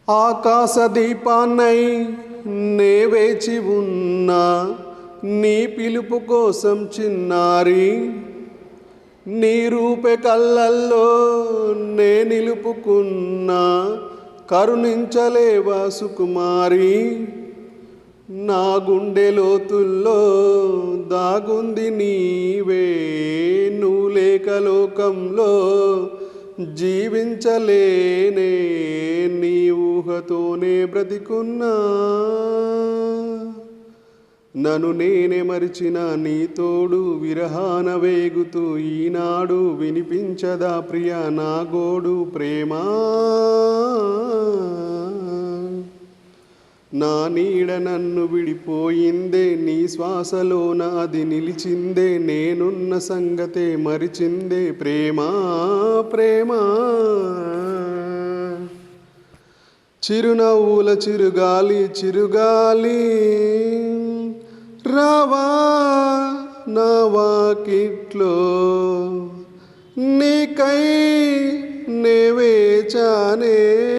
ఆకాశదీపాన్నై నే వేచి ఉన్నా నీ పిలుపు కోసం చిన్నారి, నీ రూపే కళ్ళల్లో నే నిలుపుకున్నా కరుణించలేవా సుకుమారి. నా గుండె లోతుల్లో దాగుంది నీవే, నువ్వు లేక లోకంలో జీవించలేనే, నీ ఊహతోనే బ్రతికున్నా. నన్ను నేనే మరిచిన నీ తోడు విరహాన వేగుతూ ఈనాడు వినిపించదా ప్రియ నా గోడు ప్రేమా. నా నీడ నన్ను విడిపోయిందే, నీ శ్వాసలోన అది నిలిచిందే, నేనున్న సంగతే మరిచిందే ప్రేమా ప్రేమా. చిరునవ్వుల చిరుగాలి చిరుగాలి రావా నా వాకిట్లో, నీకై నే వేచానే.